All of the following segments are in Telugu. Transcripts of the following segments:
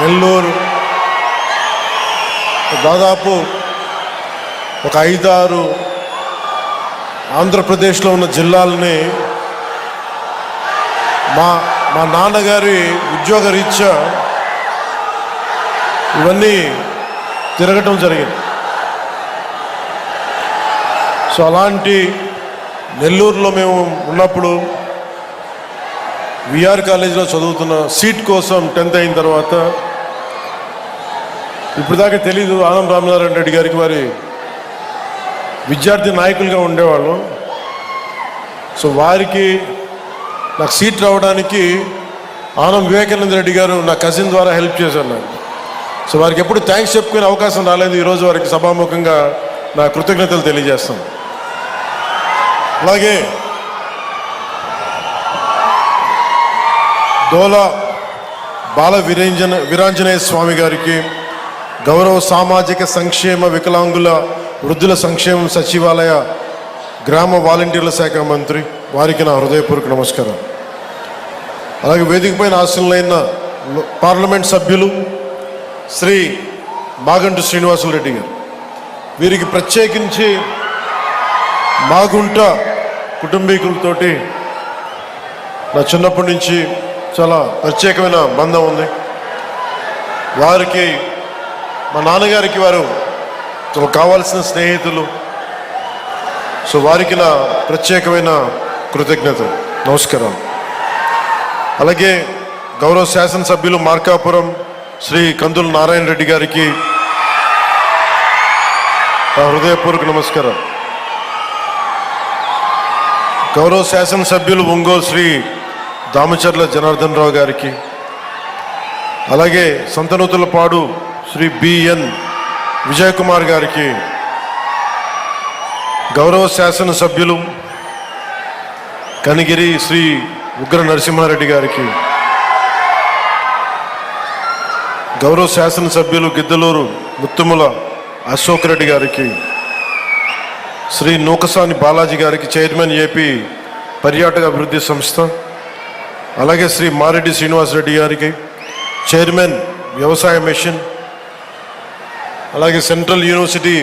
నెల్లూరు దాదాపు ఒక 5-6 ఆంధ్రప్రదేశ్లో ఉన్న జిల్లాలని మా నాన్నగారి ఉద్యోగ రీత్యా ఇవన్నీ తిరగటం జరిగింది. సో అలాంటి నెల్లూరులో మేము ఉన్నప్పుడు విఆర్ కాలేజీలో చదువుతున్న సీట్ కోసం 10th అయిన తర్వాత ఇప్పుడు దాకా తెలీదు ఆనం రామనారాయణ రెడ్డి గారికి వారి విద్యార్థి నాయకులుగా ఉండేవాళ్ళం. సో వారికి నాకు సీట్ రావడానికి ఆనం వివేకానంద రెడ్డి గారు నా కజిన్ ద్వారా హెల్ప్ చేశారు నాకు. సో వారికి ఎప్పుడు థ్యాంక్స్ చెప్పుకునే అవకాశం రాలేదు. ఈరోజు వారికి సభాముఖంగా నా కృతజ్ఞతలు తెలియజేస్తాను. అలాగే దోల బాల వీరాంజనేయ స్వామి గారికి గౌరవ సామాజిక సంక్షేమ వికలాంగుల వృద్ధుల సంక్షేమం సచివాలయ గ్రామ వాలంటీర్ల శాఖ మంత్రి, వారికి నా హృదయపూర్వక నమస్కారం. అలాగే వేదికపైన ఆశీనులైన పార్లమెంట్ సభ్యులు శ్రీ మాగంటి శ్రీనివాసులరెడ్డి గారు, వీరికి ప్రత్యేకించి మాగుంట కుటుంబీకులతోటి నా చిన్నప్పటి నుంచి చాలా ప్రత్యేకమైన బంధం ఉంది. వారికి మా నాన్నగారికి వారు కావాల్సిన స్నేహితులు. సో వారికి నా ప్రత్యేకమైన కృతజ్ఞతలు, నమస్కారం. అలాగే గౌరవ శాసనసభ్యులు మార్కాపురం శ్రీ కందుల నారాయణ రెడ్డి గారికి నా హృదయపూర్వక నమస్కారం. గౌరవ శాసనసభ్యులు ఒంగోలు శ్రీ దామచర్ల జనార్దన్ రావు గారికి, అలాగే సంతనూతులపాడు శ్రీ బిఎన్ విజయ్ కుమార్ గారికి, గౌరవ శాసనసభ్యులు కనిగిరి శ్రీ ఉగ్ర నరసింహారెడ్డి గారికి, గౌరవ శాసనసభ్యులు గిద్దలూరు ముత్తుముల అశోక్ రెడ్డి గారికి, శ్రీ నూకసాని బాలాజీ గారికి, చైర్మన్ ఏపీ పర్యాటక అభివృద్ధి సంస్థ, అలాగే శ్రీ మారెడ్డి శ్రీనివాసరెడ్డి గారికి, చైర్మన్ వ్యవసాయ మిషన్, అలాగే సెంట్రల్ యూనివర్సిటీ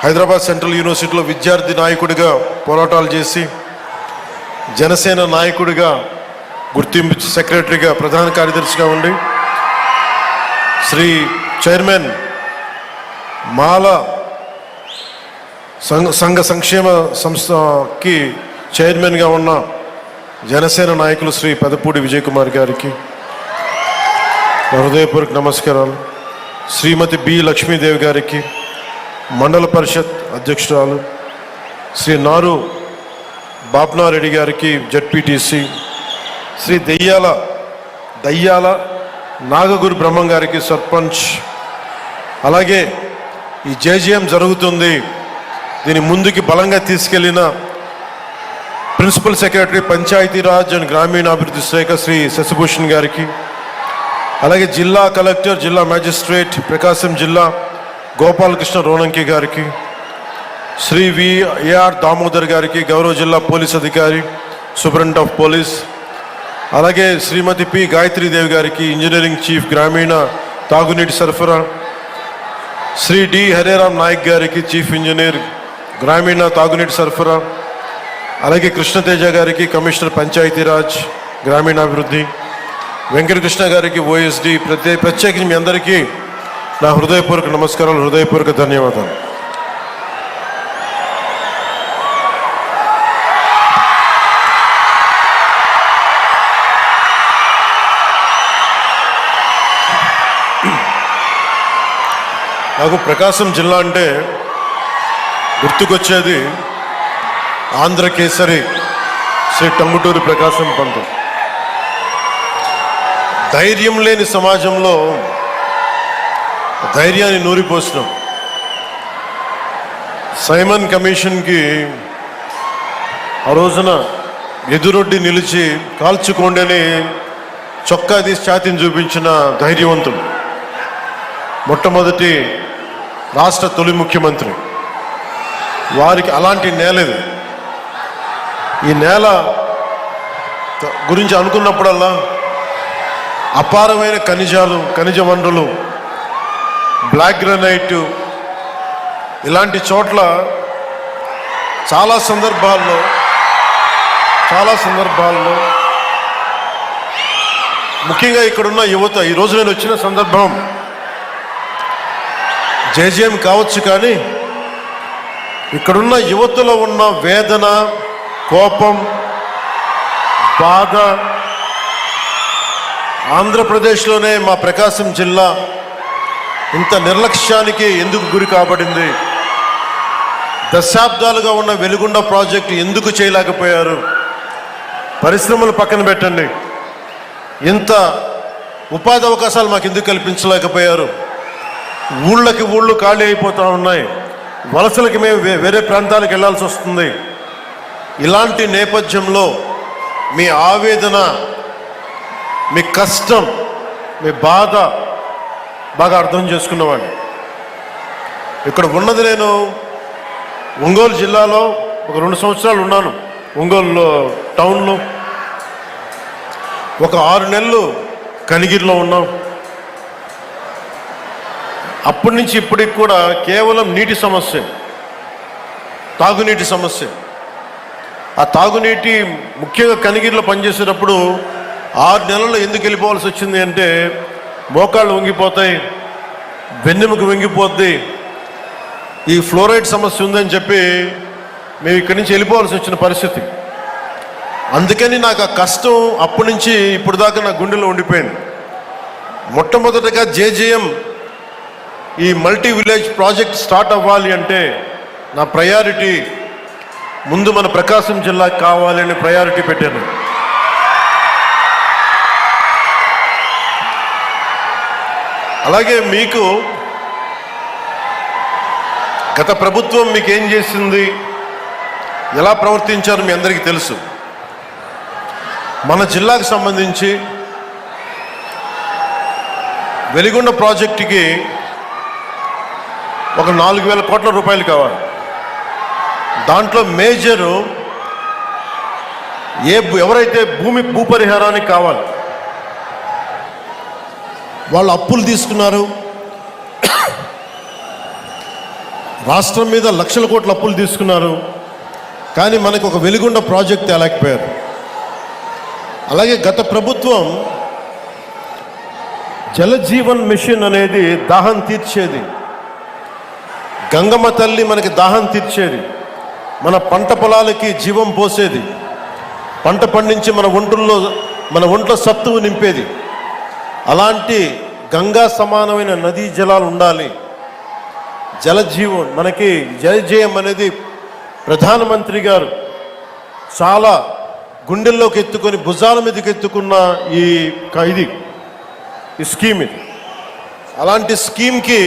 హైదరాబాద్ సెంట్రల్ యూనివర్సిటీలో విద్యార్థి నాయకుడిగా పోరాటాలు చేసి జనసేన నాయకుడిగా గుర్తింపు సెక్రటరీగా ప్రధాన కార్యదర్శిగా ఉండి శ్రీ చైర్మన్ మాల సంఘ సంక్షేమ సంస్థకి చైర్మన్గా ఉన్న జనసేన నాయకులు శ్రీ పెదపూడి విజయ్ కుమార్ గారికి హృదయపూర్వక నమస్కారాలు. శ్రీమతి బి లక్ష్మీదేవి గారికి, మండల పరిషత్ అధ్యక్షురాలు శ్రీ నారు బాప్నారెడ్డి గారికి, జడ్పీటీసీ, శ్రీ దయ్యాల నాగగురు బ్రహ్మం గారికి, సర్పంచ్. అలాగే ఈ జేజీఎం జరుగుతుంది, దీని ముందుకి బలంగా తీసుకెళ్లిన ప్రిన్సిపల్ సెక్రటరీ పంచాయతీరాజ్ అండ్ గ్రామీణాభివృద్ధి శాఖ శ్రీ శశిభూషణ్ గారికి, అలాగే జిల్లా కలెక్టర్, జిల్లా మ్యాజిస్ట్రేట్ ప్రకాశం జిల్లా గోపాలకృష్ణ రోనంకి గారికి, శ్రీ విఆర్ దామోదర్ గారికి, గౌరవ జిల్లా పోలీస్ అధికారి సూపరింటెండెంట్ ఆఫ్ పోలీస్, అలాగే శ్రీమతి పి గాయత్రీదేవి గారికి, ఇంజనీరింగ్ చీఫ్ గ్రామీణ తాగునీటి సరఫరా, శ్రీ డి హరేరామ్ నాయక్ గారికి, చీఫ్ ఇంజనీర్ గ్రామీణ తాగునీటి సరఫరా, అలాగే కృష్ణతేజ గారికి, కమిషనర్ పంచాయతీరాజ్ గ్రామీణాభివృద్ధి, వెంకటకృష్ణ గారికి, ఓఎస్డి. ప్రత్యేకించి మీ అందరికీ నా హృదయపూర్వక నమస్కారాలు, హృదయపూర్వక ధన్యవాదాలు. నాకు ప్రకాశం జిల్లా అంటే గుర్తుకొచ్చేది ఆంధ్రకేసరి శ్రీ టంగుటూరి ప్రకాశం పంతులు. ధైర్యం లేని సమాజంలో ధైర్యాన్ని నూరిపోసినాం. సైమన్ కమిషన్కి ఆ రోజున ఎదురొడ్డి నిలిచి కాల్చుకోండి అని చొక్కా తీసి ఛాతీని చూపించిన ధైర్యవంతుడు, మొట్టమొదటి రాష్ట్ర తొలి ముఖ్యమంత్రి. వారికి అలాంటి నేల ఇది. ఈ నేల గురించి అనుకున్నప్పుడల్లా అపారమైన ఖనిజ వనరులు, బ్లాక్ గ్రానైట్, ఇలాంటి చోట్ల చాలా సందర్భాల్లో ముఖ్యంగా ఇక్కడున్న యువత, ఈరోజు నేను వచ్చిన సందర్భం జేజేఎం కావచ్చు, కానీ ఇక్కడున్న యువతలో ఉన్న వేదన, కోపం, బాధ, ఆంధ్రప్రదేశ్లోనే మా ప్రకాశం జిల్లా ఇంత నిర్లక్ష్యానికి ఎందుకు గురి కాబడింది, దశాబ్దాలుగా ఉన్న వెలుగొండ ప్రాజెక్టు ఎందుకు చేయలేకపోయారు, పరిశ్రమలు పక్కన పెట్టండి, ఇంత ఉపాధి అవకాశాలు మాకు ఎందుకు కల్పించలేకపోయారు, ఊళ్ళు ఖాళీ అయిపోతూ ఉన్నాయి, వలసలకి మేము వేరే ప్రాంతాలకు వెళ్ళాల్సి వస్తుంది. ఇలాంటి నేపథ్యంలో మీ ఆవేదన, మీ కష్టం, మీ బాధ బాగా అర్థం చేసుకున్నవాడిని. ఇక్కడ ఉన్నది నేను ఒంగోలు జిల్లాలో ఒక 2 సంవత్సరాలు ఉన్నాను. ఒంగోలు టౌన్లో ఒక 6 నెలలు కనిగిరిలో ఉన్నాం. అప్పటి నుంచి ఇప్పటికి కూడా కేవలం నీటి సమస్య, తాగునీటి సమస్య. ఆ తాగునీటి ముఖ్యంగా కనిగిరిలో పనిచేసేటప్పుడు 6 నెలల్లో ఎందుకు వెళ్ళిపోవాల్సి వచ్చింది అంటే, మోకాళ్ళు వంగిపోతాయి, వెన్నెముక వంగిపోద్ది, ఈ ఫ్లోరైడ్ సమస్య ఉందని చెప్పి మేము ఇక్కడి నుంచి వెళ్ళిపోవాల్సి వచ్చిన పరిస్థితి. అందుకని నాకు ఆ కష్టం అప్పటి నుంచి ఇప్పుడు దాకా నా గుండెలో ఉండిపోయింది. మొట్టమొదటిగా జేజేఎం ఈ మల్టీ విలేజ్ ప్రాజెక్ట్ స్టార్ట్ అవ్వాలి అంటే నా ప్రయారిటీ ముందు మన ప్రకాశం జిల్లాకి కావాలి అని ప్రయారిటీ పెట్టాను. అలాగే మీకు గత ప్రభుత్వం మీకు ఏం చేసింది, ఎలా ప్రవర్తించారు మీ అందరికీ తెలుసు. మన జిల్లాకు సంబంధించి వెలిగొండ ప్రాజెక్టుకి ఒక 4,000 కోట్ల రూపాయలు కావాలి. దాంట్లో మేజరు ఎవరైతే భూపరిహారానికి కావాలి, వాళ్ళు అప్పులు తీసుకున్నారు. రాష్ట్రం మీద లక్షల కోట్ల అప్పులు తీసుకున్నారు, కానీ మనకు ఒక వెలిగొండ ప్రాజెక్ట్ తేలేకపోయారు. అలాగే గత ప్రభుత్వం జలజీవన్ మిషన్ అనేది దాహం తీర్చేది, గంగమ్మ తల్లి మనకి దాహం తీర్చేది, మన పంట పొలాలకి జీవం పోసేది, పంట పండించి మన ఒంట్లో సత్తువు నింపేది. అలాంటి గంగా సమానమైన నదీ జలాలు ఉండాలి. జలజీవన్ మనకి జలజేయం అనేది ప్రధానమంత్రి గారు చాలా గుండెల్లోకి ఎత్తుకొని భుజాల మీదకి ఎత్తుకున్న ఈ స్కీమ్ ఇది. అలాంటి స్కీమ్కి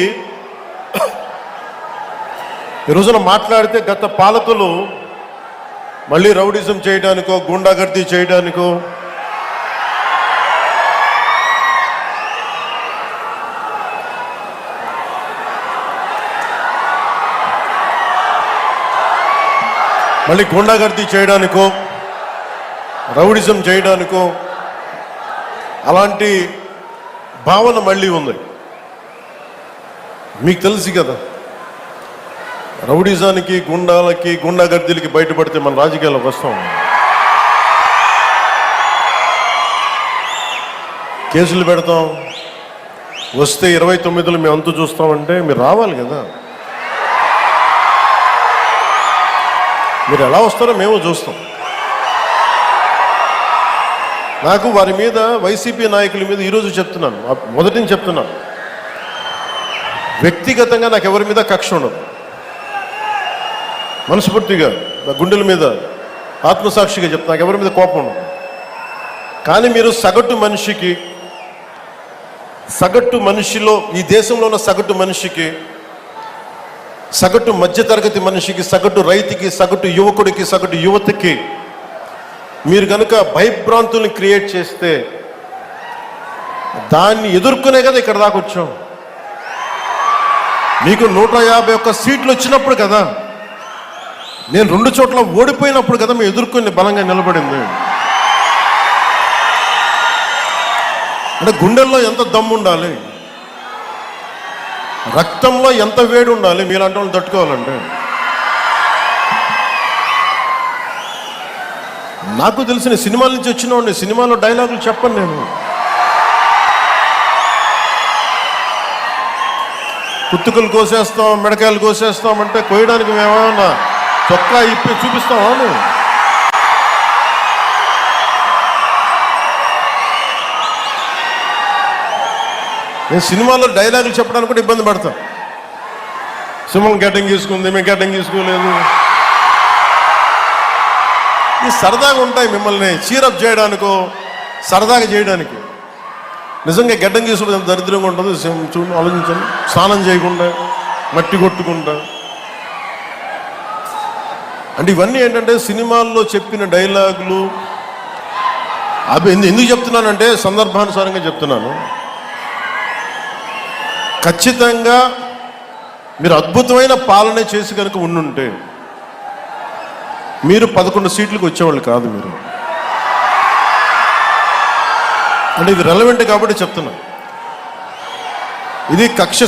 ఈ రోజున మాట్లాడితే గత పాలకులు మళ్ళీ రౌడిజం చేయడానికో, గుండాగర్దీ చేయడానికో, మళ్ళీ గుండాగర్దీ చేయడానికో, రౌడిజం చేయడానికో అలాంటి భావన మళ్ళీ ఉంది. మీకు తెలుసు కదా, రౌడిజానికి, గుండాగర్దీలకి బయటపడితే మన రాజకీయాలకు వస్తాం. కేసులు పెడతాం, వస్తే 29లో మేము అంతు చూస్తామంటే మీరు రావాలి కదా. మీరు ఎలా వస్తారో మేము చూస్తాం. నాకు వారి మీద, వైసీపీ నాయకుల మీద ఈరోజు చెప్తున్నాను, మొదటి నుంచి చెప్తున్నాను, వ్యక్తిగతంగా నాకు ఎవరి మీద కక్ష ఉండదు. మనస్ఫూర్తిగా నా గుండెల మీద ఆత్మసాక్షిగా చెప్తాను, నాకు ఎవరి మీద కోపం ఉండదు. కానీ మీరు సగటు మనిషిలో, ఈ దేశంలో ఉన్న సగటు మనిషికి, సగటు మధ్యతరగతి మనిషికి, సగటు రైతుకి, సగటు యువకుడికి, సగటు యువతకి మీరు కనుక భయభ్రాంతుల్ని క్రియేట్ చేస్తే దాన్ని ఎదుర్కొనే కదా ఇక్కడ దాకా వచ్చాం. మీకు 151 సీట్లు వచ్చినప్పుడు కదా, నేను 2 చోట్ల ఓడిపోయినప్పుడు కదా మేము ఎదుర్కొని బలంగా నిలబడింది. అంటే గుండెల్లో ఎంత దమ్ము ఉండాలి, రక్తంలో ఎంత వేడి ఉండాలి మీలాంటి వాళ్ళు తట్టుకోవాలంటే. నాకు తెలిసిన సినిమాల నుంచి వచ్చిన వాడిని, సినిమాలో డైలాగులు చెప్పను నేను. కుత్తుకలు కోసేస్తాం, మిడకాయలు కోసేస్తాం అంటే కోయడానికి మేమేమన్నా చొక్కా ఇప్పి చూపిస్తామా? నేను సినిమాలో డైలాగులు చెప్పడానికి కూడా ఇబ్బంది పడతాం. సింహం గడ్డంగి తీసుకుంది, మేము గడ్డంగి తీసుకోలేదు. ఈ సరదాగా ఉంటాయి మిమ్మల్ని చీరప్ చేయడానికో సరదాగా చేయడానికి. నిజంగా గడ్డం గీసుకుంటే ఎంత దరిద్రంగా ఉంటుంది చూడండి, ఆలోచించండి. స్నానం చేయకుండా, మట్టి కొట్టుకుంటా. అంటే ఇవన్నీ ఏంటంటే సినిమాల్లో చెప్పిన డైలాగులు. అవి ఎందుకు చెప్తున్నానంటే సందర్భానుసారంగా చెప్తున్నాను. ఖచ్చితంగా మీరు అద్భుతమైన పాలన చేసి కనుక ఉండుంటే మీరు 11 సీట్లకు వచ్చేవాళ్ళు కాదు. మీరు అంటే ఇది రెలవెంట్ కాబట్టి చెప్తున్నా. ఇది కక్ష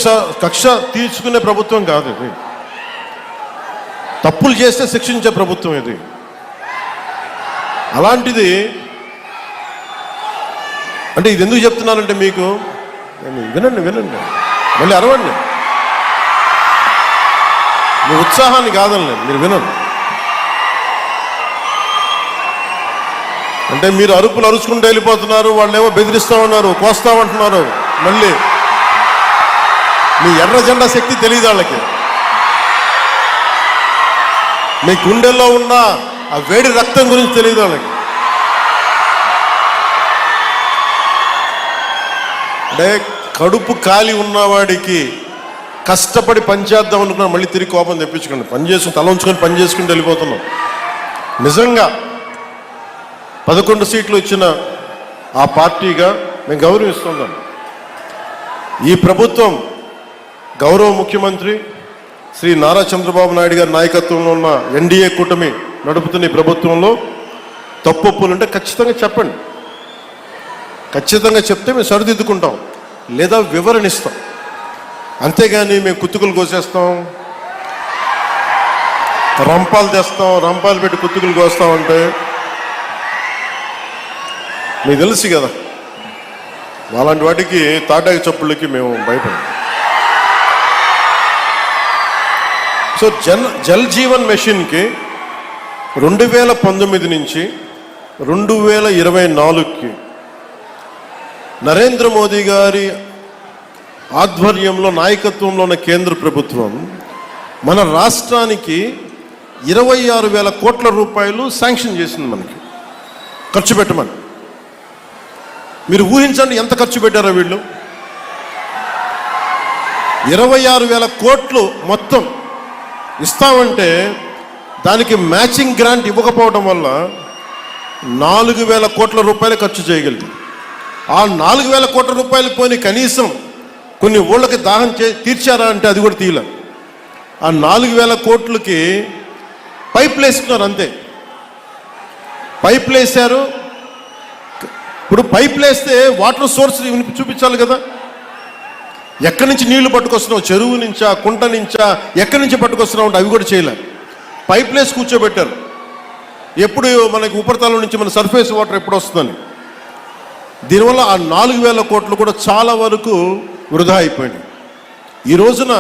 తీర్చుకునే ప్రభుత్వం కాదు. ఇది తప్పులు చేస్తే శిక్షించే ప్రభుత్వం ఇది. అలాంటిది అంటే ఇది ఎందుకు చెప్తున్నానంటే మీకు వినండి మళ్ళీ అరవండి. మీ ఉత్సాహాన్ని కాదండి, మీరు వినండి. అంటే మీరు అరుపులు అరుచుకుంటూ వెళ్ళిపోతున్నారు, వాళ్ళేమో బెదిరిస్తామన్నారు, కోస్తామంటున్నారు. మళ్ళీ మీ ఎర్ర జెండా శక్తి తెలియదు వాళ్ళకి. మీ గుండెల్లో ఉన్న ఆ వేడి రక్తం గురించి తెలియదు వాళ్ళకి. అంటే కడుపు కాలి ఉన్నవాడికి కష్టపడి పనిచేద్దాం అనుకున్నా మళ్ళీ తిరిగి కోపం తెప్పించుకోండి. పని చేసుకుని తల ఉంచుకొని పని చేసుకుంటూ వెళ్ళిపోతున్నాం. నిజంగా 11 సీట్లు ఇచ్చిన ఆ పార్టీగా మేము గౌరవిస్తున్నాం. ఈ ప్రభుత్వం గౌరవ ముఖ్యమంత్రి శ్రీ నారా చంద్రబాబు నాయుడు గారి నాయకత్వంలో ఉన్న ఎన్డీఏ కూటమి నడుపుతున్న ఈ ప్రభుత్వంలో తప్పులుంటే ఖచ్చితంగా చెప్పండి. ఖచ్చితంగా చెప్తే మేము సరిదిద్దుకుంటాం, లేదా వివరణ ఇస్తాం. అంతేగాని మేము కుత్తుకులు కోసేస్తాం, రంపాలు తెస్తాం, రంపాలు పెట్టి కుత్తుకులు కోస్తామంటే మీకు తెలుసు కదా, అలాంటి వాటికి తాటాకి చప్పుళ్ళకి మేము భయపడం. సో జల్ జీవన్ మిషన్కి 2019 నుంచి 2024కి నరేంద్ర మోదీ గారి ఆధ్వర్యంలో నాయకత్వంలో ఉన్న కేంద్ర ప్రభుత్వం మన రాష్ట్రానికి 26,000 కోట్ల రూపాయలు శాంక్షన్ చేసింది, మనకి ఖర్చు పెట్టమని. మీరు ఊహించండి ఎంత ఖర్చు పెట్టారో వీళ్ళు. 26,000 కోట్లు మొత్తం ఇస్తామంటే దానికి మ్యాచింగ్ గ్రాంట్ ఇవ్వకపోవడం వల్ల 4,000 కోట్ల రూపాయలు ఖర్చు చేయగలిగింది. ఆ 4,000 కోట్ల రూపాయలు పోని కనీసం కొన్ని ఊళ్ళకి దాహం తీర్చారా అంటే అది కూడా తీయలే. ఆ 4,000 కోట్లకి పైపులు వేసుకున్నారు, అంతే. పైపులు వేశారు. ఇప్పుడు పైపులు వేస్తే వాటర్ సోర్స్ చూపించాలి కదా. ఎక్కడి నుంచి నీళ్లు పట్టుకొస్తున్నావు, చెరువు నుంచా, కుంట నుంచా, ఎక్కడి నుంచి పట్టుకొస్తున్నావు అంటే అవి కూడా చేయలే. పైపులు వేసి కూర్చోబెట్టారు. ఎప్పుడు మనకి ఉపరితలం నుంచి మన సర్ఫేస్ వాటర్ ఎప్పుడు వస్తుందని. దీనివల్ల ఆ 4,000 కోట్లు కూడా చాలా వరకు వృధా అయిపోయింది. ఈ రోజున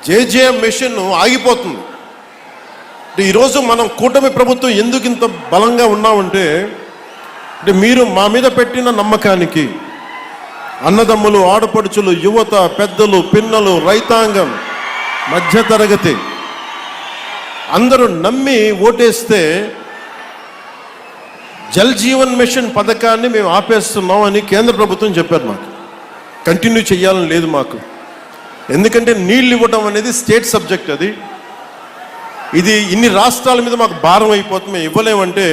జేజేఎం మిషన్ ఆగిపోతుంది. ఈరోజు మనం కూటమి ప్రభుత్వం ఎందుకు ఇంత బలంగా ఉన్నామంటే అంటే మీరు మా మీద పెట్టిన నమ్మకానికి అన్నదమ్ములు, ఆడపడుచులు, యువత, పెద్దలు, పిన్నలు, రైతాంగం, మధ్యతరగతి అందరూ నమ్మి ఓటేస్తే జల్ జీవన్ మిషన్ పథకాన్ని మేము ఆపేస్తున్నాం అని కేంద్ర ప్రభుత్వం చెప్పారు. మాకు కంటిన్యూ చేయాలని లేదు మాకు. ఎందుకంటే నీళ్ళు ఇవ్వడం అనేది స్టేట్ సబ్జెక్ట్. ఇది ఇన్ని రాష్ట్రాల మీద మాకు భారం అయిపోతుంది, మేము ఇవ్వలేమంటే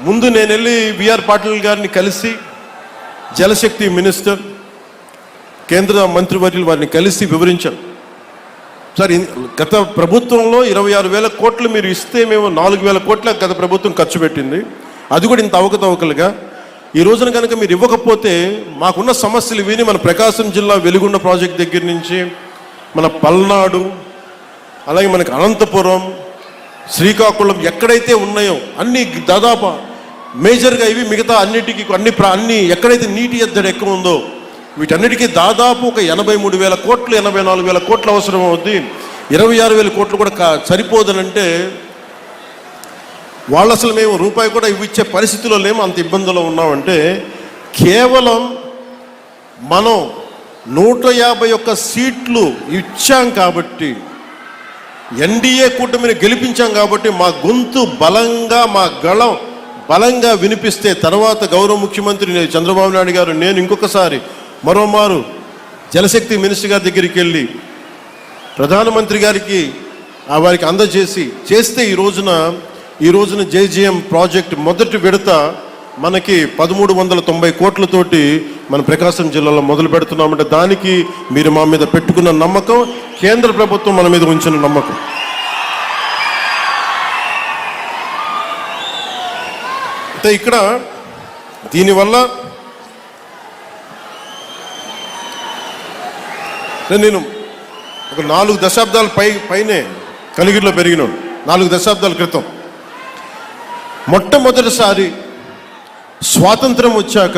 ముందు నేను వెళ్ళి విఆర్ పాటిల్ గారిని కలిసి, జలశక్తి మినిస్టర్, కేంద్ర మంత్రివర్యులు వారిని కలిసి వివరించాను. సార్, గత ప్రభుత్వంలో 26,000 కోట్లు మీరు ఇస్తే మేము 4,000 కోట్ల గత ప్రభుత్వం ఖర్చు పెట్టింది, అది కూడా ఇంత అవకతవకలుగా. ఈ రోజున కనుక మీరు ఇవ్వకపోతే మాకున్న సమస్యలు విని మన ప్రకాశం జిల్లా వెలుగొండ ప్రాజెక్ట్ దగ్గర నుంచి మన పల్నాడు, అలాగే మనకి అనంతపురం, శ్రీకాకుళం ఎక్కడైతే ఉన్నాయో అన్ని దాదాపు మేజర్గా ఇవి మిగతా అన్నిటికీ అన్ని ఎక్కడైతే నీటి ఎద్దడి ఎక్కువ ఉందో వీటన్నిటికీ దాదాపు ఒక 83,000 కోట్లు 84,000 కోట్లు అవసరం అవుద్ది. 26,000 కోట్లు కూడా సరిపోదనంటే వాళ్ళు అసలు మేము రూపాయి కూడా ఇచ్చే పరిస్థితిలో లేము, అంత ఇబ్బందుల్లో ఉన్నామంటే కేవలం మనం 151 సీట్లు ఇచ్చాం కాబట్టి, ఎన్డీఏ కూటమిని గెలిపించాం కాబట్టి మా గొంతు బలంగా, మా గళం బలంగా వినిపిస్తే తర్వాత గౌరవ ముఖ్యమంత్రి చంద్రబాబు నాయుడు గారు నేను ఇంకొకసారి మరోమారు జలశక్తి మినిస్టర్ గారి దగ్గరికి వెళ్ళి ప్రధానమంత్రి గారికి వారికి చేస్తే ఈ రోజున జేజీఎం ప్రాజెక్ట్ మొదటి విడత మనకి 1,390 కోట్లతోటి మన ప్రకాశం జిల్లాలో మొదలు పెడుతున్నామంటే దానికి మీరు మా మీద పెట్టుకున్న నమ్మకం, కేంద్ర ప్రభుత్వం మన మీద ఉంచిన నమ్మకం. అంటే ఇక్కడ దీనివల్ల నేను ఒక 4 దశాబ్దాల పైనే కలిగిరిలో పెరిగినాడు. 4 దశాబ్దాల క్రితం మొట్టమొదటిసారి స్వాతంత్రం వచ్చాక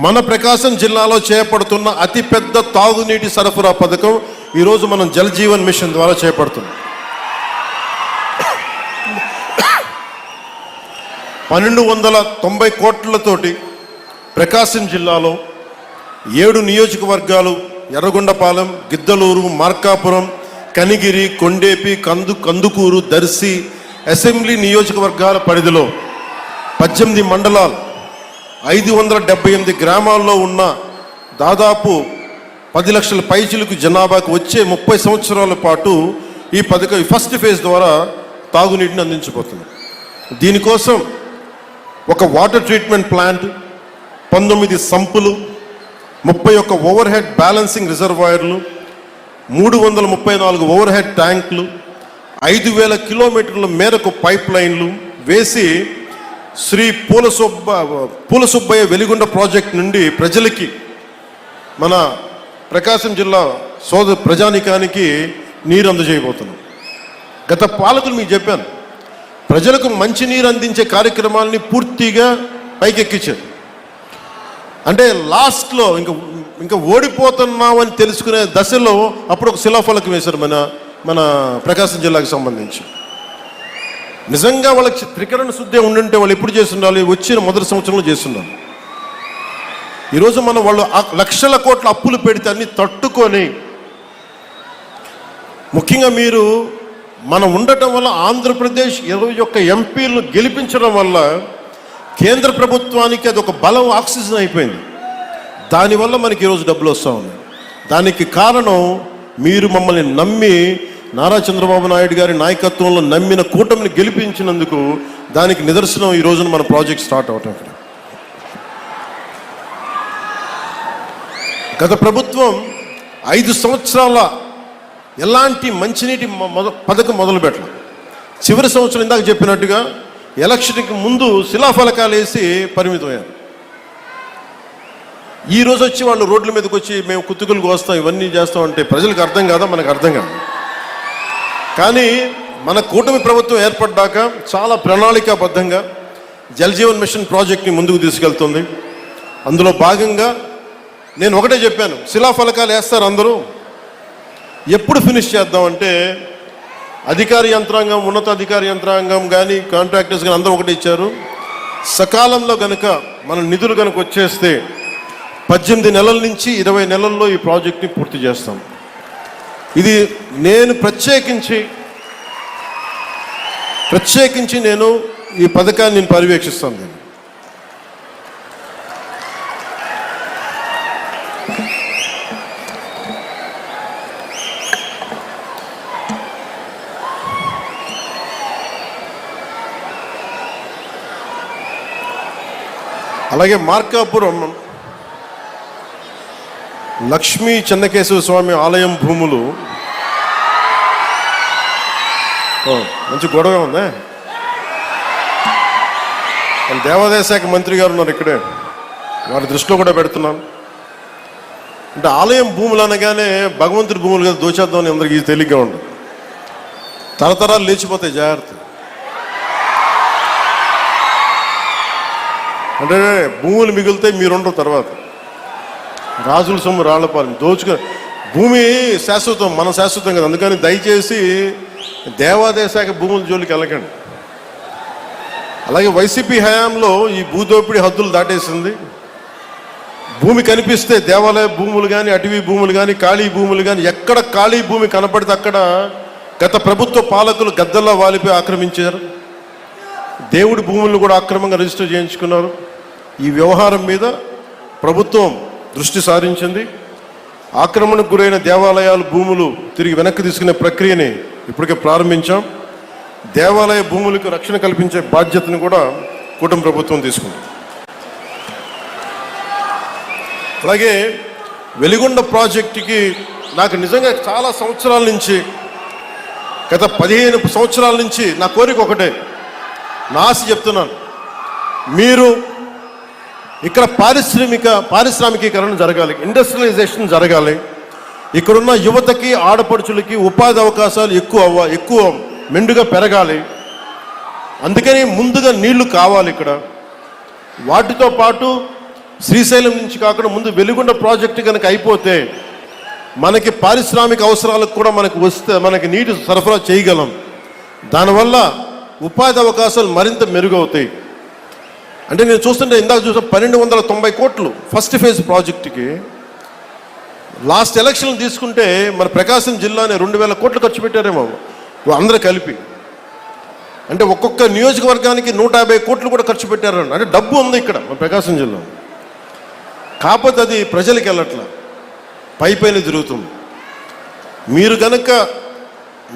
మన ప్రకాశం జిల్లాలో చేపడుతున్న అతిపెద్ద తాగునీటి సరఫరా పథకం ఈరోజు మనం జల్ జీవన్ మిషన్ ద్వారా చేపడుతున్నాం. 1,290 కోట్లతోటి ప్రకాశం జిల్లాలో 7 నియోజకవర్గాలు ఎర్రగొండపాలెం, గిద్దలూరు, మార్కాపురం, కనిగిరి, కొండేపి, కందుకూరు, దర్శి అసెంబ్లీ నియోజకవర్గాల పరిధిలో 18 మండలాలు 578 గ్రామాల్లో ఉన్న దాదాపు 10 లక్షల పైచిలకు జనాభాకు వచ్చే 30 సంవత్సరాల పాటు ఈ పథకం ఫస్ట్ ఫేజ్ ద్వారా తాగునీటిని అందించబోతుంది. దీనికోసం ఒక water treatment plant, 19 సంపులు, 31 over head balancing రిజర్వాయర్లు, 334 ఓవర్ హెడ్ ట్యాంకులు, 5,000 కిలోమీటర్ల మేరకు పైప్ లైన్లు వేసి శ్రీ పూలసుబ్బయ్య వెలిగొండ ప్రాజెక్ట్ నుండి ప్రజలకి, మన ప్రకాశం జిల్లా ప్రజానికానికి నీరు అందజేయబోతున్నాం. గత పాలకులు మీకు చెప్పాను, ప్రజలకు మంచినీరు అందించే కార్యక్రమాలని పూర్తిగా పైకెక్కించారు. అంటే లాస్ట్లో ఇంకా ఓడిపోతున్నామని తెలుసుకునే దశలో అప్పుడు ఒక శిలాఫలకం వేశారు మన ప్రకాశం జిల్లాకు సంబంధించి. నిజంగా వాళ్ళకి త్రికరణ శుద్ధి ఉండుంటే వాళ్ళు ఎప్పుడు చేస్తుండాలి? వచ్చిన మొదటి సంవత్సరంలో చేస్తున్నారు. ఈరోజు వాళ్ళు లక్షల కోట్ల అప్పులు పెడితే అన్ని తట్టుకొని, ముఖ్యంగా మీరు మనం ఉండటం వల్ల ఆంధ్రప్రదేశ్ 21 ఎంపీలను గెలిపించడం వల్ల కేంద్ర ప్రభుత్వానికి అది ఒక బలం, ఆక్సిజన్ అయిపోయింది. దానివల్ల మనకి ఈరోజు డబ్బులు వస్తూ ఉన్నాయి. దానికి కారణం మీరు మమ్మల్ని నమ్మి, నారా చంద్రబాబు నాయుడు గారి నాయకత్వంలో నమ్మిన కూటమిని గెలిపించినందుకు దానికి నిదర్శనం ఈ రోజున మన ప్రాజెక్ట్ స్టార్ట్ అవటం. గత ప్రభుత్వం 5 సంవత్సరాల ఎలాంటి మంచినీటి పథకం మొదలు పెట్టాలి. చివరి సంవత్సరం ఇందాక చెప్పినట్టుగా ఎలక్షన్కి ముందు శిలాఫలకాలు వేసి పరిమితమయ్యారు. ఈ రోజు వచ్చి వాళ్ళు రోడ్ల మీదకి వచ్చి మేము కుతుకులు కోస్తాం, ఇవన్నీ చేస్తాం అంటే ప్రజలకు అర్థం కాదా? మనకు అర్థం కాదు. కానీ మన కూటమి ప్రభుత్వం ఏర్పడ్డాక చాలా ప్రణాళికాబద్ధంగా జల్ జీవన్ మిషన్ ప్రాజెక్ట్ని ముందుకు తీసుకెళ్తుంది. అందులో భాగంగా నేను ఒకటే చెప్పాను, శిలాఫలకాలు వేస్తారు అందరూ, ఎప్పుడు ఫినిష్ చేద్దామంటే అధికార యంత్రాంగం, ఉన్నతాధికార యంత్రాంగం కానీ కాంట్రాక్టర్స్ కానీ అందరూ ఒకటి ఇచ్చారు, సకాలంలో కనుక మన నిధులు కనుక వచ్చేస్తే 18 నెలల నుంచి 20 నెలల్లో ఈ ప్రాజెక్ట్ని పూర్తి చేస్తాం. ఇది నేను ప్రత్యేకించి నేను ఈ పథకాన్ని పర్యవేక్షిస్తాను. నేను అలాగే మార్కాపురం లక్ష్మీ చెన్నకేశవ స్వామి ఆలయం భూములు, మంచి గొడవ ఉందా? దేవాదాయ శాఖ మంత్రి గారు ఉన్నారు ఇక్కడే, వారి దృష్టిలో కూడా పెడుతున్నాను. అంటే ఆలయం భూములు అనగానే భగవంతుడి భూములు కదా దోచేద్దామని అందరికీ తేలిగ్గా ఉండదు. తరతరాలు లేచిపోతాయి, జాగ్రత్త. అంటే భూములు మిగిలితే మీరుండరు, తర్వాత రాజుల సొమ్ము రాళ్లపాలెం దోచుకు. భూమి శాశ్వతం, మన శాశ్వతం కదా. అందుకని దయచేసి దేవాదాయ శాఖ భూముల జోలికి వెళ్ళకండి. అలాగే వైసీపీ హయాంలో ఈ భూదోపిడీ హద్దులు దాటేసింది. భూమి కనిపిస్తే దేవాలయ భూములు కానీ, అటవీ భూములు కానీ, ఖాళీ భూములు కానీ, ఎక్కడ ఖాళీ భూమి కనపడితే అక్కడ గత ప్రభుత్వ పాలకులు గద్దల్లా వాలిపోయి ఆక్రమించారు. దేవుడి భూములను కూడా అక్రమంగా రిజిస్టర్ చేయించుకున్నారు. ఈ వ్యవహారం మీద ప్రభుత్వం దృష్టి సారించింది. ఆక్రమణకు గురైన దేవాలయాల భూములు తిరిగి వెనక్కి తీసుకునే ప్రక్రియని ఇప్పటికే ప్రారంభించాం. దేవాలయ భూములకు రక్షణ కల్పించే బాధ్యతను కూడా కూటమి ప్రభుత్వం తీసుకుంది. అలాగే వెలిగొండ ప్రాజెక్టుకి నాకు నిజంగా చాలా సంవత్సరాల నుంచి, గత 15 సంవత్సరాల నుంచి నా కోరిక ఒకటే, నా ఆశ చెప్తున్నాను. మీరు ఇక్కడ పారిశ్రామికీకరణ జరగాలి, ఇండస్ట్రియలైజేషన్ జరగాలి. ఇక్కడున్న యువతకి, ఆడపడుచులకి ఉపాధి అవకాశాలు ఎక్కువ మెండుగా పెరగాలి. అందుకని ముందుగా నీళ్లు కావాలి ఇక్కడ. వాటితో పాటు శ్రీశైలం నుంచి కాకుండా ముందు వెలిగొండ ప్రాజెక్టు కనుక అయిపోతే మనకి పారిశ్రామిక అవసరాలకు కూడా మనకి నీటి సరఫరా చేయగలం. దానివల్ల ఉపాధి అవకాశాలు మరింత మెరుగవుతాయి. అంటే నేను చూస్తుంటే ఇందాక చూసిన 1290 కోట్లు ఫస్ట్ ఫేజ్ ప్రాజెక్టుకి. లాస్ట్ ఎలక్షన్ తీసుకుంటే మన ప్రకాశం జిల్లానే 2000 కోట్లు ఖర్చు పెట్టారేమో అందరూ కలిపి. అంటే ఒక్కొక్క నియోజకవర్గానికి 150 కోట్లు కూడా ఖర్చు పెట్టారు. అంటే డబ్బు ఉంది ఇక్కడ మన ప్రకాశం జిల్లా, కాకపోతే అది ప్రజలకు వెళ్ళట్లా, పైపైన తిరుగుతుంది. మీరు కనుక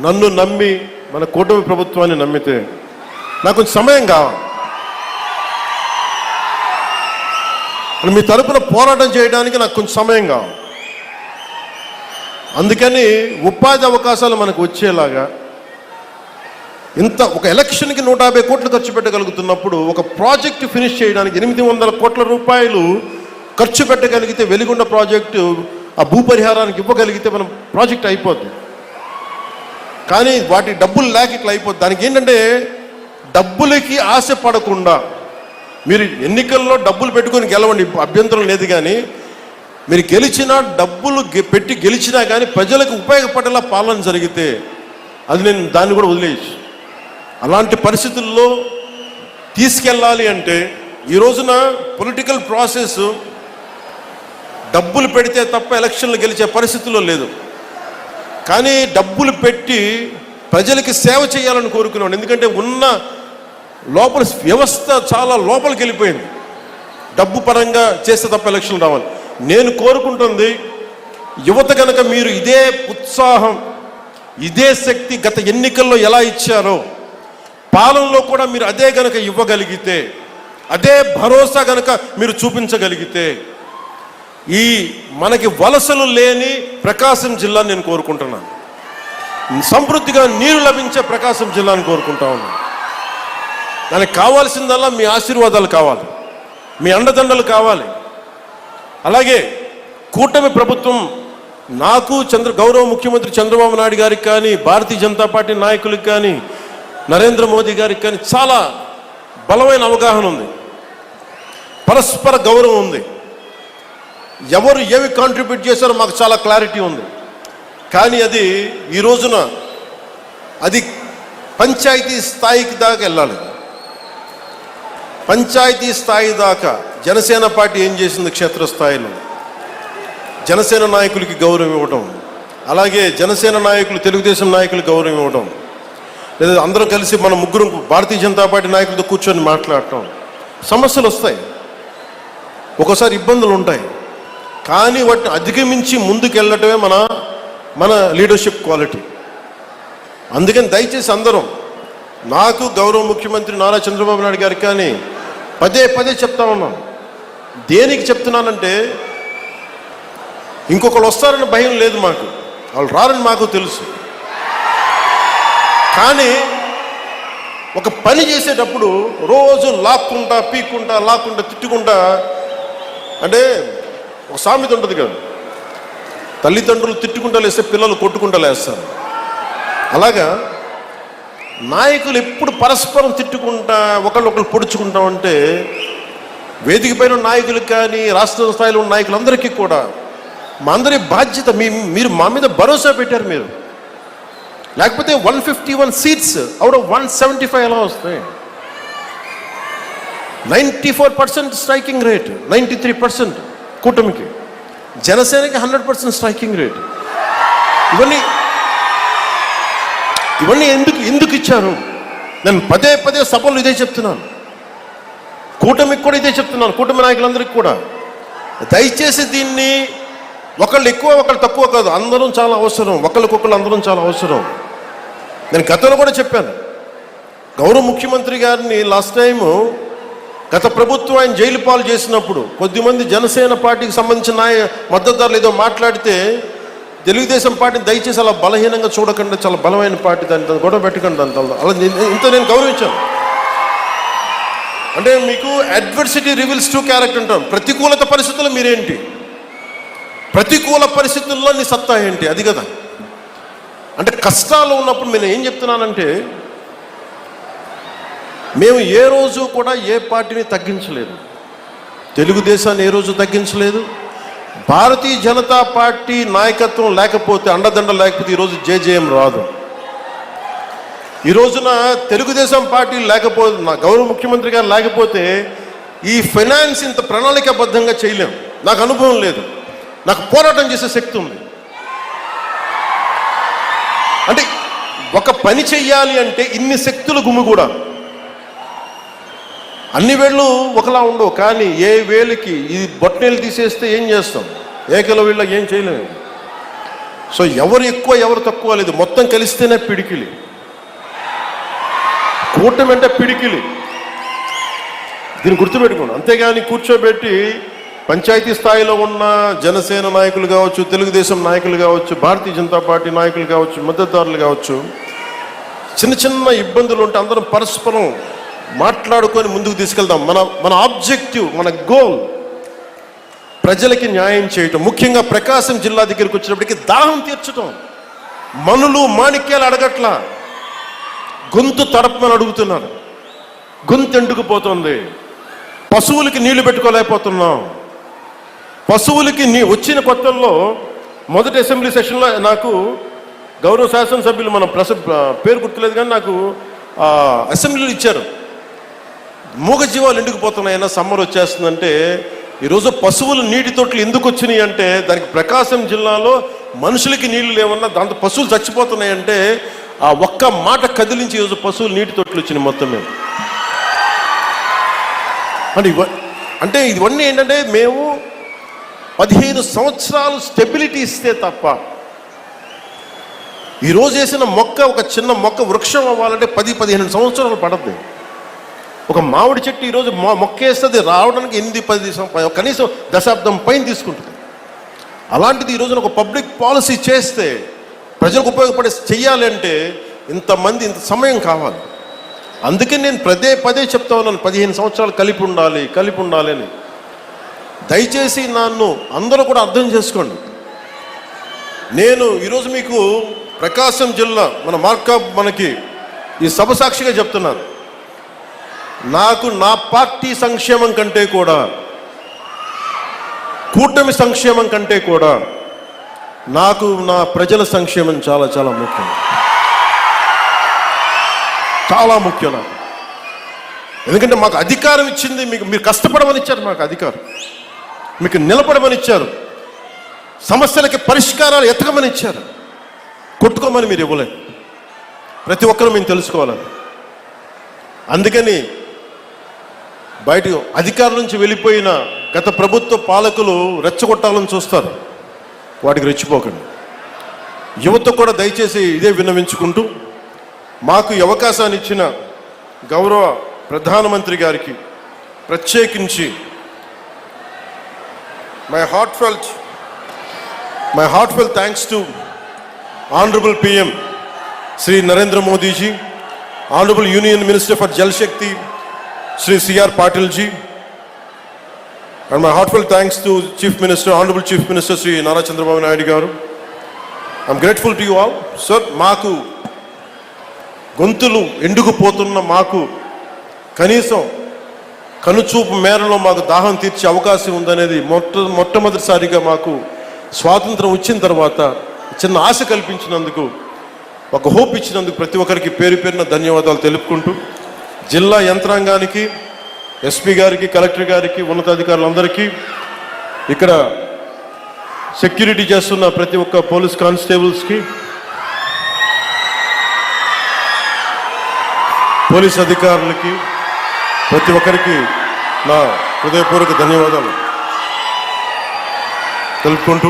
నన్ను నమ్మి మన కూటమి ప్రభుత్వాన్ని నమ్మితే నాకు కొంచెం సమయం కావాలి. మీ తరపున పోరాటం చేయడానికి నాకు కొంచెం సమయం కావాలి. అందుకని ఉపాధి అవకాశాలు మనకు వచ్చేలాగా ఒక ఎలక్షన్కి 150 కోట్లు ఖర్చు పెట్టగలుగుతున్నప్పుడు ఒక ప్రాజెక్టు ఫినిష్ చేయడానికి 800 కోట్ల రూపాయలు ఖర్చు పెట్టగలిగితే వెలిగొండ ప్రాజెక్టు ఆ భూపరిహారానికి ఇవ్వగలిగితే మనం ప్రాజెక్ట్ అయిపోద్ది. కానీ వాటి డబ్బులు లేక ఇట్లా అయిపోద్ది. దానికి ఏంటంటే డబ్బులకి ఆశ పడకుండా, మీరు ఎన్నికల్లో డబ్బులు పెట్టుకొని గెలవండి, అభ్యంతరం లేదు. కానీ మీరు గెలిచినా, డబ్బులు పెట్టి గెలిచినా కానీ ప్రజలకు ఉపయోగపడేలా పాలన జరిగితే అది నేను దాన్ని కూడా వదిలేయచ్చు. అలాంటి పరిస్థితుల్లో తీసుకెళ్ళాలి అంటే ఈ రోజున పొలిటికల్ ప్రాసెస్ డబ్బులు పెడితే తప్ప ఎలక్షన్లు గెలిచే పరిస్థితుల్లో లేదు. కానీ డబ్బులు పెట్టి ప్రజలకి సేవ చేయాలని కోరుకున్నాను. ఎందుకంటే ఉన్న లోపల వ్యవస్థ చాలా లోపలికి వెళ్ళిపోయింది. డబ్బు పరంగా చేస్తే తప్ప ఎలక్షన్లు రావాలి. నేను కోరుకుంటుంది యువత కనుక మీరు ఇదే ఉత్సాహం, ఇదే శక్తి గత ఎన్నికల్లో ఎలా ఇచ్చారో పాలనలో కూడా మీరు అదే కనుక ఇవ్వగలిగితే, అదే భరోసా కనుక మీరు చూపించగలిగితే ఈ మనకి వలసలు లేని ప్రకాశం జిల్లా నేను కోరుకుంటున్నాను. సమృద్ధిగా నీరు లభించే ప్రకాశం జిల్లాని కోరుకుంటా ఉన్నాను. దానికి కావాల్సిందల్లా మీ ఆశీర్వాదాలు కావాలి, మీ అండదండలు కావాలి. అలాగే కూటమి ప్రభుత్వం నాకు గౌరవ ముఖ్యమంత్రి చంద్రబాబు నాయుడు గారికి కానీ, భారతీయ జనతా పార్టీ నాయకులకు కానీ, నరేంద్ర మోదీ గారికి కానీ చాలా బలమైన అవగాహన ఉంది, పరస్పర గౌరవం ఉంది. ఎవరు ఏమి కాంట్రిబ్యూట్ చేశారో మాకు చాలా క్లారిటీ ఉంది. కానీ అది ఈ రోజున అది పంచాయతీ స్థాయికి దాకా వెళ్ళాలి. పంచాయతీ స్థాయి దాకా జనసేన పార్టీ ఏం చేసింది, క్షేత్రస్థాయిలో జనసేన నాయకులకి గౌరవం ఇవ్వటం, అలాగే జనసేన నాయకులు తెలుగుదేశం నాయకులకు గౌరవం ఇవ్వటం, లేదా అందరం కలిసి మన ముగ్గురు భారతీయ జనతా పార్టీ నాయకులతో కూర్చొని మాట్లాడటం. సమస్యలు వస్తాయి, ఒక్కోసారి ఇబ్బందులు ఉంటాయి, కానీ వాటిని అధిగమించి ముందుకెళ్ళటమే మన లీడర్షిప్ క్వాలిటీ. అందుకని దయచేసి అందరం, నాకు గౌరవ ముఖ్యమంత్రి నారా చంద్రబాబు నాయుడు గారికి కానీ పదే చెప్తా ఉన్నాను. దేనికి చెప్తున్నానంటే ఇంకొకళ్ళు వస్తారని భయం లేదు మాకు, వాళ్ళు రారని మాకు తెలుసు. కానీ ఒక పని చేసేటప్పుడు రోజు లాక్కుంటా లాక్కుంటా తిట్టుకుంటా, అంటే ఒక సామెత ఉంటుంది కదా, తల్లిదండ్రులు తిట్టుకుంటా లేస్తే పిల్లలు కొట్టుకుంటా లేస్తారు. అలాగా నాయకులు ఎప్పుడు పరస్పరం తిట్టుకుంటా ఒకళ్ళు పొడుచుకుంటా ఉంటే వేదిక పైన నాయకులకు కానీ రాష్ట్ర స్థాయిలో ఉన్న నాయకులందరికీ కూడా మా అందరి బాధ్యత, మీరు మా మీద భరోసా పెట్టారు. మీరు లేకపోతే 151 సీట్స్ అవుట్ ఆఫ్ 175 ఎలా వస్తాయి? 94% స్ట్రైకింగ్ రేట్, 93% కూటమికి, జనసేనకి 100% స్ట్రైకింగ్ రేట్. ఇవన్నీ ఎందుకు ఇచ్చారు? నేను పదే సభలు ఇదే చెప్తున్నాను, కూటమికి కూడా ఇదే చెప్తున్నాను, కూటమి నాయకులందరికీ కూడా. దయచేసి దీన్ని ఒకళ్ళు ఎక్కువ ఒకళ్ళు తక్కువ కాదు, అందరం చాలా అవసరం, ఒకళ్ళకొకళ్ళు అందరం చాలా అవసరం. నేను గతంలో కూడా చెప్పాను, గౌరవ ముఖ్యమంత్రి గారిని లాస్ట్ టైము గత ప్రభుత్వం ఆయన జైలు పాలు చేసినప్పుడు కొద్దిమంది జనసేన పార్టీకి సంబంధించిన మద్దతుదారులు ఏదో మాట్లాడితే తెలుగుదేశం పార్టీని దయచేసి అలా బలహీనంగా చూడకుండా, చాలా బలమైన పార్టీ, దాన్ని గొడవ పెట్టకండి అంత అలా ఇంత నేను గౌరవించాను. అంటే మీకు అడ్వర్సిటీ రివీల్స్ ట్రూ క్యారెక్టర్ అంటాం. ప్రతికూలత పరిస్థితుల్లో మీరేంటి, ప్రతికూల పరిస్థితుల్లో నీ సత్తా ఏంటి, అది కదా. అంటే కష్టాలు ఉన్నప్పుడు నేను ఏం చెప్తున్నానంటే, మేము ఏ రోజు కూడా ఏ పార్టీని తగ్గించలేదు, తెలుగుదేశాన్ని ఏ రోజు తగ్గించలేదు. భారతీయ జనతా పార్టీ నాయకత్వం లేకపోతే, అండదండ లేకపోతే ఈరోజు జేజేఎం రాదు. ఈ రోజున తెలుగుదేశం పార్టీ లేకపోతే, నా గౌరవ ముఖ్యమంత్రి గారు లేకపోతే ఈ ఫైనాన్స్ ఇంత ప్రణాళికాబద్ధంగా చేయలేం. నాకు అనుభవం లేదు, నాకు పోరాటం చేసే శక్తి ఉంది. అంటే ఒక పని చెయ్యాలి అంటే ఇన్ని శక్తులు గుమిగూడా. అన్ని వేళ్ళు ఒకలా ఉండవు, కానీ ఏ వేలికి ఈ బొట్టనేలు తీసేస్తే ఏం చేస్తాం, ఏకల వీళ్ళకి ఏం చేయలేము. సో ఎవరు ఎక్కువ ఎవరు తక్కువ లేదు, మొత్తం కలిస్తేనే పిడికిలి. కూటమి అంటే పిడికిలి, దీన్ని గుర్తుపెట్టుకోండి. అంతేగాని కూర్చోబెట్టి పంచాయతీ స్థాయిలో ఉన్న జనసేన నాయకులు కావచ్చు, తెలుగుదేశం నాయకులు కావచ్చు, భారతీయ జనతా పార్టీ నాయకులు కావచ్చు, మద్దతుదారులు కావచ్చు, చిన్న ఇబ్బందులు ఉంటే అందరం పరస్పరం మాట్లాడుకొని ముందుకు తీసుకెళ్దాం. మన ఆబ్జెక్టివ్, మన గోల్ ప్రజలకి న్యాయం చేయటం. ముఖ్యంగా ప్రకాశం జిల్లా దగ్గరికి వచ్చినప్పటికీ దాహం తీర్చటం. మనులు మాణిక్యాలు అడగట్లా, గొంతు తడపమని అడుగుతున్నారు. గొంతు ఎండుకుపోతుంది, పశువులకి నీళ్లు పెట్టుకోలేకపోతున్నాం. పశువులకి వచ్చిన కొత్తల్లో మొదటి అసెంబ్లీ సెషన్లో నాకు గౌరవ శాసనసభ్యులు, మన పేరు గుర్తులేదు కానీ నాకు అసెంబ్లీలో ఇచ్చారు, మూగజీవాలు ఎండుకుపోతున్నాయన్నా సమ్మర్ వచ్చేస్తుందంటే. ఈరోజు పశువులు నీటి తొట్లు ఎందుకు వచ్చినాయి అంటే, దానికి ప్రకాశం జిల్లాలో మనుషులకి నీళ్లు లేవన్నా దాంతో పశువులు చచ్చిపోతున్నాయంటే ఆ ఒక్క మాట కదిలించి ఈరోజు పశువులు నీటి తొట్లు వచ్చినాయి మొత్తం మేము. అంటే ఇవన్నీ ఏంటంటే, మేము 15 సంవత్సరాలు స్టెబిలిటీ ఇస్తే తప్ప, ఈరోజు వేసిన మొక్క, ఒక చిన్న మొక్క వృక్షం అవ్వాలంటే 10-15 సంవత్సరాలు పడద్దు. ఒక మామిడి చెట్టు ఈరోజు మొక్క వేస్తుంది రావడానికి 8-10 కనీసం దశాబ్దం పైన తీసుకుంటుంది. అలాంటిది ఈరోజున ఒక పబ్లిక్ పాలసీ చేస్తే, ప్రజలకు ఉపయోగపడే చెయ్యాలి అంటే ఇంతమంది, ఇంత సమయం కావాలి. అందుకే నేను పదే చెప్తా ఉన్నాను, 15 సంవత్సరాలు కలిపి ఉండాలి అని. దయచేసి నన్ను అందరూ కూడా అర్థం చేసుకోండి. నేను ఈరోజు మీకు ప్రకాశం జిల్లా మనకి ఈ సభ సాక్షిగా చెప్తున్నాను, నాకు నా పార్టీ సంక్షేమం కంటే కూడా, కూటమి సంక్షేమం కంటే కూడా నాకు నా ప్రజల సంక్షేమం చాలా చాలా ముఖ్యం, చాలా ముఖ్యం నాకు. ఎందుకంటే మాకు అధికారం ఇచ్చింది, మీరు కష్టపడమని ఇచ్చారు, మాకు అధికారం, మీకు నిలబడమని ఇచ్చారు, సమస్యలకి పరిష్కారాలు ఎతకమని ఇచ్చారు, కొట్టుకోమని మీరు ఇవ్వలేదు. ప్రతి ఒక్కరూ మేము తెలుసుకోవాలని. అందుకని బయట అధికారం నుంచి వెళ్ళిపోయిన గత ప్రభుత్వ పాలకులు రెచ్చగొట్టాలని చూస్తారు, వాటికి రెచ్చిపోకండి. యువత కూడా దయచేసి ఇదే విన్నవించుకుంటూ, మాకు ఈ అవకాశాన్ని ఇచ్చిన గౌరవ ప్రధానమంత్రి గారికి ప్రత్యేకించి my heartfelt thanks to Honorable PM Sri Narendra Modi ji Honorable Union Minister for Jal Shakti, Sri C.R. Patil ji. And my heartfelt thanks to Chief Minister, Honorable Chief Minister Sri Nara Chandrababu Naidu garu. I'm grateful to you all. Sir, మాకు గొంతులు ఎండుకుపోతున్న మాకు కనీసం కనుచూపు మేరలో మాకు దాహం తీర్చే అవకాశం ఉందనేది మొట్టమొదటిసారిగా మాకు స్వాతంత్రం వచ్చిన తర్వాత చిన్న ఆశ కల్పించినందుకు, ఒక హోప్ ఇచ్చినందుకు ప్రతి ఒక్కరికి పేరు పేరున ధన్యవాదాలు తెలుపుకుంటూ, జిల్లా యంత్రాంగానికి, ఎస్పీ గారికి, కలెక్టర్ గారికి, ఉన్నతాధికారులందరికీ, ఇక్కడ సెక్యూరిటీ చేస్తున్న ప్రతి ఒక్క పోలీస్ కానిస్టేబుల్స్కి, పోలీస్ అధికారులకి, ప్రతి ఒక్కరికి నా హృదయపూర్వక ధన్యవాదాలు తెలుపుకుంటూ,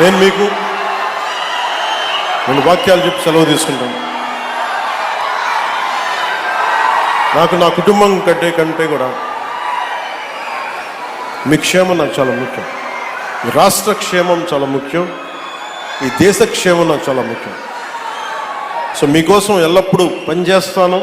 నేను మీకు 2 వాక్యాలు చెప్పి సెలవు తీసుకుంటాను. నాకు నా కుటుంబం కంటే కూడా మీ క్షేమం నాకు చాలా ముఖ్యం. ఈ రాష్ట్ర క్షేమం చాలా ముఖ్యం. ఈ దేశ క్షేమం నాకు చాలా ముఖ్యం. సో మీకోసం ఎల్లప్పుడూ పనిచేస్తాను.